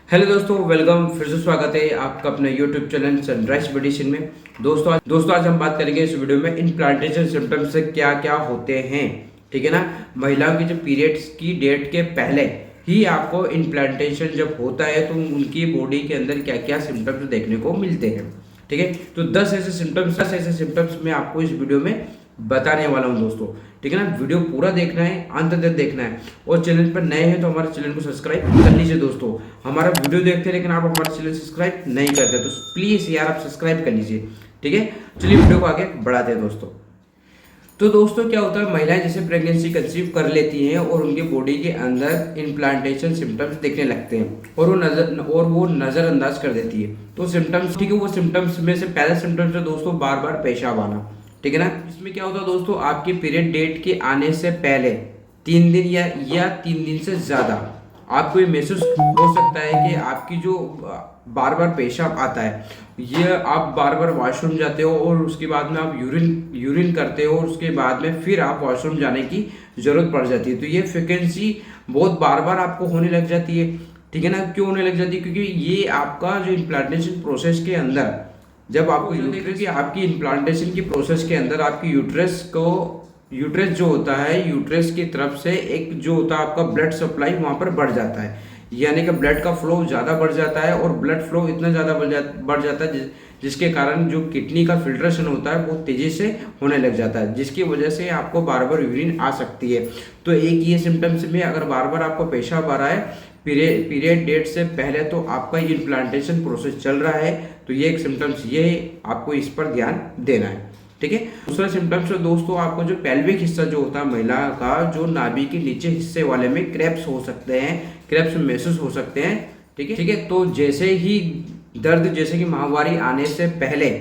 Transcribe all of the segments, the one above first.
Hello दोस्तों, welcome. फिर से स्वागत है आपका अपने यूट्यूब चैनल सनराइज मेडिसिन में। दोस्तों आज हम बात करेंगे इस वीडियो में इम्प्लांटेशन सिम्टम्स से क्या क्या होते हैं। ठीक है ना। महिलाओं की जो पीरियड्स की डेट के पहले ही आपको इम्प्लांटेशन जब होता है तो उनकी बॉडी के अंदर क्या क्या सिम्टम्स देखने को मिलते हैं। ठीक है, तो 10 ऐसे सिम्टम्स मैं आपको इस वीडियो में बताने वाला हूं दोस्तों। ठीक है ना, वीडियो पूरा देखना है, अंत तक देखना है। और चैनल पर नए हैं तो हमारे चैनल को सब्सक्राइब कर लीजिए दोस्तों। हमारा वीडियो देखते हैं लेकिन आप हमारा चैनल सब्सक्राइब नहीं करते तो प्लीज यार आप सब्सक्राइब कर लीजिए। ठीक है, चलिए वीडियो को आगे बढ़ाते हैं दोस्तों। तो दोस्तों क्या होता है, महिलाएं जैसे प्रेगनेंसी कंसीव कर लेती हैं और उनके बॉडी के अंदर इम्प्लांटेशन सिम्टम्स दिखने लगते हैं और वो नजरअंदाज कर देती है। तो सिम्टम्स, ठीक है, वो सिम्टम्स में से पहला सिम्टम्स है दोस्तों बार बार पेशाब आना। ठीक है ना। इसमें क्या होता है दोस्तों, आपके पीरियड डेट के आने से पहले 3 दिन या 3 दिन से ज्यादा आपको ये महसूस हो सकता है कि आपकी जो बार बार पेशाब आता है, ये आप बार बार वॉशरूम जाते हो और उसके बाद में आप यूरिन करते हो और उसके बाद में फिर आप वॉशरूम जाने की जरूरत पड़ जाती है। तो ये फ्रिक्वेंसी बहुत बार बार आपको होने लग जाती है। ठीक है ना। क्यों होने लग जाती है? क्योंकि ये आपका जो इम्प्लांटेशन प्रोसेस के अंदर जब आपको कि आपकी इम्प्लांटेशन की प्रोसेस के अंदर आपकी यूट्रस जो होता है, यूट्रस की तरफ से एक जो होता है आपका ब्लड सप्लाई वहां पर बढ़ जाता है, यानी कि ब्लड का फ्लो ज़्यादा बढ़ जाता है। और ब्लड फ्लो इतना ज़्यादा बढ़ जाता है जिसके कारण जो किडनी का फिल्ट्रेशन होता है वो तेज़ी से होने लग जाता है, जिसकी वजह से आपको बार बार यूरिन आ सकती है। तो एक ये सिम्टम्स में अगर बार बार आपको पेशाब आ रहा है पीरियड डेट से पहले, तो आपका ये इम्प्लांटेशन प्रोसेस चल रहा है। तो ये एक सिम्टम्स ये है, आपको इस पर ध्यान देना है। ठीक है। दूसरा सिम्टम्स है दोस्तों, आपको जो पेल्विक हिस्सा जो होता है महिला का, जो नाभि के नीचे हिस्से वाले में क्रैप्स हो सकते हैं, क्रैप्स महसूस हो सकते हैं। ठीक है। ठीक है, तो जैसे ही दर्द, जैसे कि माहवारी आने से पहले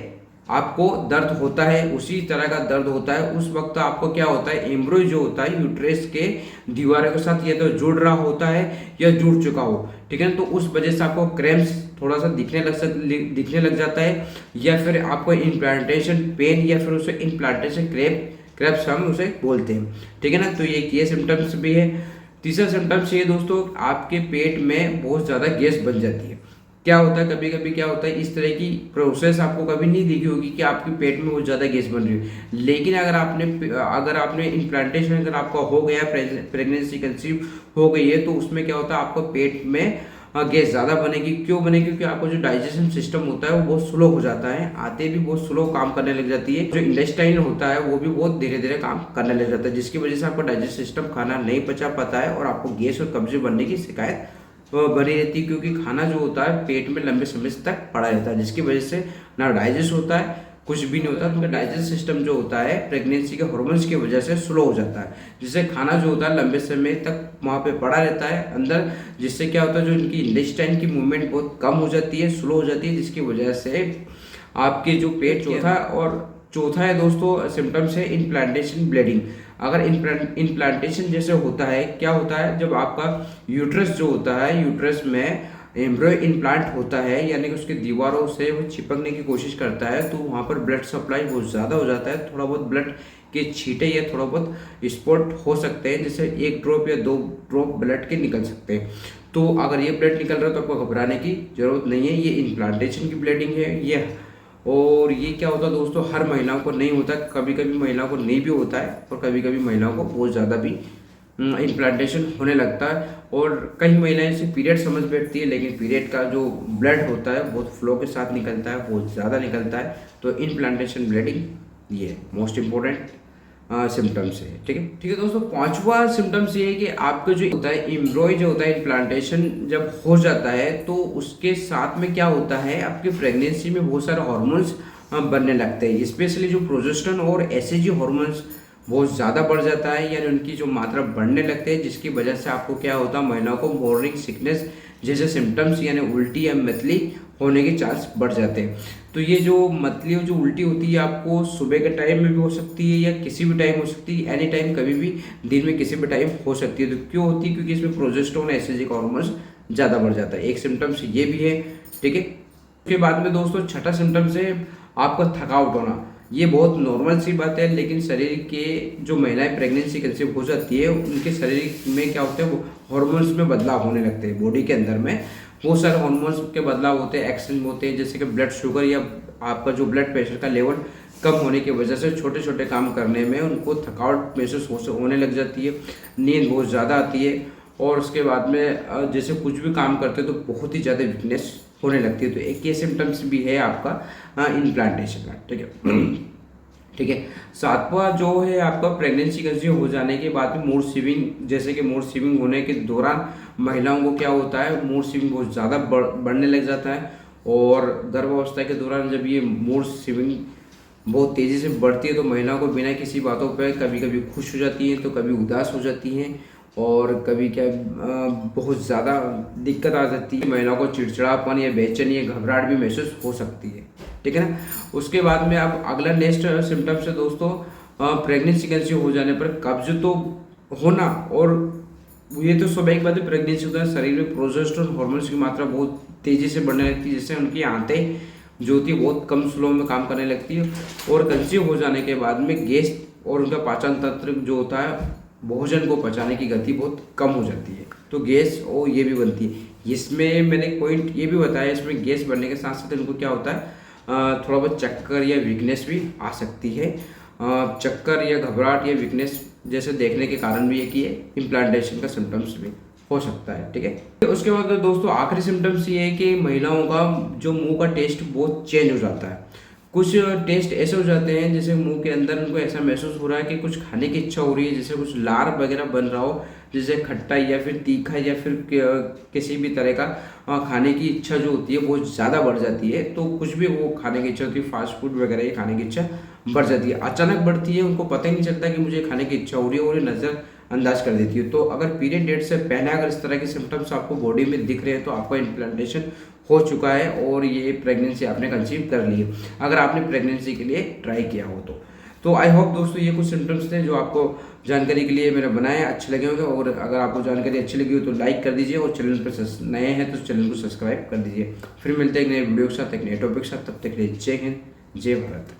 आपको दर्द होता है, उसी तरह का दर्द होता है। उस वक्त आपको क्या होता है, एम्ब्रियो जो होता है यूट्रस के दीवारों के साथ या तो जुड़ रहा होता है या जुड़ चुका हो। ठीक है ना। तो उस वजह से आपको क्रैम्प्स थोड़ा सा दिखने लग जाता है, या फिर आपको इम्प्लांटेशन पेन या फिर उसे इम्प्लांटेशन क्रैप्स हम उसे बोलते हैं। ठीक है ना। तो ये सिम्टम्स भी है। तीसरा सिम्टम्स ये दोस्तों, आपके पेट में बहुत ज़्यादा गैस बन जाती है। क्या होता है, कभी कभी क्या होता है, इस तरह की प्रोसेस आपको कभी नहीं दिखी होगी कि आपके पेट में बहुत ज़्यादा गैस बन रही है। लेकिन अगर आपने इम्प्लांटेशन अगर आपका हो गया, प्रेगनेंसी कंसीव हो गई है, तो उसमें क्या होता है, आपको पेट में गैस ज़्यादा बनेगी। क्यों बनेगी? क्योंकि आपको जो डाइजेशन सिस्टम होता है वो बहुत स्लो हो जाता है, आते भी बहुत स्लो काम करने लग जाती है। जो इंटेस्टाइन होता है वो भी बहुत धीरे धीरे काम करने लग जाता है, जिसकी वजह से आपका डाइजेस्ट सिस्टम खाना नहीं पचा पाता है और आपको गैस और कब्जे बनने की शिकायत बनी रहती है। क्योंकि खाना जो होता है पेट में लंबे समय तक पड़ा रहता है, जिसकी वजह से ना डाइजेस्ट होता है, कुछ भी नहीं होता। तो डाइजेस्ट सिस्टम जो होता है प्रेगनेंसी के हार्मोन्स की वजह से स्लो हो जाता है, जिससे खाना जो होता है लंबे समय तक वहाँ पे पड़ा रहता है अंदर, जिससे क्या होता है, जो इनकी इंटेस्टाइन की मूवमेंट बहुत कम हो जाती है, स्लो हो जाती है, जिसकी वजह से आपके जो पेट चौथा है दोस्तों सिम्टम्स है इम्प्लांटेशन ब्लीडिंग। अगर इम्प्लांटेशन जैसे होता है, क्या होता है, जब आपका यूट्रस जो होता है, यूट्रस में एम्ब्रियो इम्प्लांट होता है, यानी कि उसके दीवारों से वो चिपकने की कोशिश करता है, तो वहाँ पर ब्लड सप्लाई बहुत ज़्यादा हो जाता है। थोड़ा बहुत ब्लड के छींटे या थोड़ा बहुत स्पॉट हो सकते हैं, जैसे 1 ड्रॉप या 2 ड्रॉप ब्लड के निकल सकते हैं। तो अगर ये ब्लड निकल रहा है तो आपको घबराने की जरूरत नहीं है, ये इम्प्लांटेशन की ब्लीडिंग है ये। और ये क्या होता है दोस्तों, हर महिलाओं को नहीं होता, कभी कभी महिलाओं को नहीं भी होता है और कभी कभी महिलाओं को बहुत ज़्यादा भी इम्प्लांटेशन होने लगता है। और कई महिलाएं इसे पीरियड समझ बैठती है, लेकिन पीरियड का जो ब्लड होता है बहुत फ्लो के साथ निकलता है, बहुत ज़्यादा निकलता है। तो इम्प्लांटेशन ब्लीडिंग ये मोस्ट इम्पोर्टेंट सिम्टम्स है। ठीक है दोस्तों। पांचवा सिम्टम्स ये है कि आपका जो होता है एम्ब्रियो जो होता है, इम्प्लांटेशन जब हो जाता है तो उसके साथ में क्या होता है, आपकी प्रेगनेंसी में बहुत सारे हॉर्मोन्स बनने लगते हैं, स्पेशली जो प्रोजेस्टेरोन और एसएजी हॉर्मोन्स बहुत ज़्यादा बढ़ जाता है, यानी उनकी जो मात्रा बढ़ने लगते हैं, जिसकी वजह से आपको क्या होता है, महिलाओं को मॉर्निंग सिकनेस जैसे सिम्टम्स यानी उल्टी या मतली होने के चांस बढ़ जाते हैं। तो ये जो मतली और जो उल्टी होती है आपको सुबह के टाइम में भी हो सकती है या किसी भी टाइम हो सकती है, एनी टाइम, कभी भी दिन में किसी भी टाइम हो सकती है। तो क्यों होती है? क्योंकि इसमें प्रोजेस्टेरोन एसएजी का हार्मोन्स ज़्यादा बढ़ जाता है। एक सिम्टम्स ये भी है। ठीक है। उसके बाद में दोस्तों छठा सिम्टम्स है आपका थकावट होना। ये बहुत नॉर्मल सी बात है, लेकिन शरीर के जो महिलाएं प्रेगनेंसी कंसीव हो जाती है, उनके शरीर में क्या होता है, वो हॉर्मोन्स में बदलाव होने लगते हैं बॉडी के अंदर में। बहुत सारे हार्मोन्स के बदलाव होते हैं, एक्सचेंज होते हैं, जैसे कि ब्लड शुगर या आपका जो ब्लड प्रेशर का लेवल कम होने की वजह से छोटे छोटे काम करने में उनको थकावट महसूस होने लग जाती है, नींद बहुत ज़्यादा आती है, और उसके बाद में जैसे कुछ भी काम करते हैं तो बहुत ही ज़्यादा वीकनेस होने लगती है। तो एक ये सिम्टम्स भी है आपका इम्प्लांटेशन का, ठीक है। ठीक है। सातवां जो है आपका प्रेगनेंसी कंसीव हो जाने के बाद में मूड स्विंग, जैसे कि मूड स्विंग होने के दौरान महिलाओं को क्या होता है, मूड स्विंग बहुत ज़्यादा बढ़ने लग जाता है, और गर्भावस्था के दौरान जब ये मूड स्विंग बहुत तेज़ी से बढ़ती है तो महिलाओं को बिना किसी बातों पे कभी कभी खुश हो जाती हैं तो कभी उदास हो जाती हैं, और कभी क्या बहुत ज़्यादा दिक्कत आ जाती है, महिलाओं को चिड़चिड़ापन या बेचैनी या घबराहट भी महसूस हो सकती है, ठीक है ना। उसके बाद में अब अगला नेक्स्ट सिम्टम्स है दोस्तों, प्रेगनेंसी कंसीव हो जाने पर कब्ज तो होना, और ये तो स्वाभाविक बात है, प्रेगनेंसी होता है शरीर में प्रोजेस्टेरोन हार्मोन्स की मात्रा बहुत तेज़ी से बढ़ने लगती है, जिससे उनकी आंतें जो होती है बहुत कम स्लो में काम करने लगती है, और कंसीव हो जाने के बाद में गैस और उनका पाचन तंत्र जो होता है भोजन को पचाने की गति बहुत कम हो जाती है, तो गैस और ये भी बनती है। इसमें मैंने पॉइंट ये भी बताया, इसमें गैस बनने के साथ साथ उनको क्या होता है, थोड़ा बहुत चक्कर या वीकनेस भी आ सकती है। चक्कर या घबराहट या वीकनेस जैसे देखने के कारण भी है कि ये इम्प्लांटेशन का सिम्टम्स भी हो सकता है, ठीक है। उसके बाद दोस्तों आखिरी सिम्टम्स ये है कि महिलाओं का जो मुंह का टेस्ट बहुत चेंज हो जाता है। कुछ टेस्ट ऐसे हो जाते हैं जैसे मुंह के अंदर उनको ऐसा महसूस हो रहा है कि कुछ खाने की इच्छा हो रही है, जैसे कुछ लार वगैरह बन रहा हो, जैसे खट्टा या फिर तीखा या फिर किसी भी तरह का खाने की इच्छा जो होती है वो ज़्यादा बढ़ जाती है। तो कुछ भी वो खाने की इच्छा होती है, फास्ट फूड वगैरह ये खाने की इच्छा बढ़ जाती है, अचानक बढ़ती है, उनको पता ही नहीं चलता कि मुझे खाने की इच्छा हो रही है, और ये नज़र अंदाज कर देती है। तो अगर पीरियड डेट से पहले अगर इस तरह के सिम्टम्स आपको बॉडी में दिख रहे हैं तो आपका इम्प्लांटेशन हो चुका है और ये प्रेगनेंसी आपने कंसीव कर ली है, अगर आपने प्रेगनेंसी के लिए ट्राई किया हो तो आई होप दोस्तों ये कुछ सिम्टम्स थे जो आपको जानकारी के लिए मैंने बनाए, अच्छे लगे होंगे। और अगर आपको जानकारी अच्छी लगी हो तो लाइक कर दीजिए, और चैनल पर नए हैं तो चैनल को सब्सक्राइब कर दीजिए। फिर मिलते हैं एक नए वीडियो के साथ, एक नए टॉपिक के साथ, तब तक के लिए जय हिंद, जय भारत।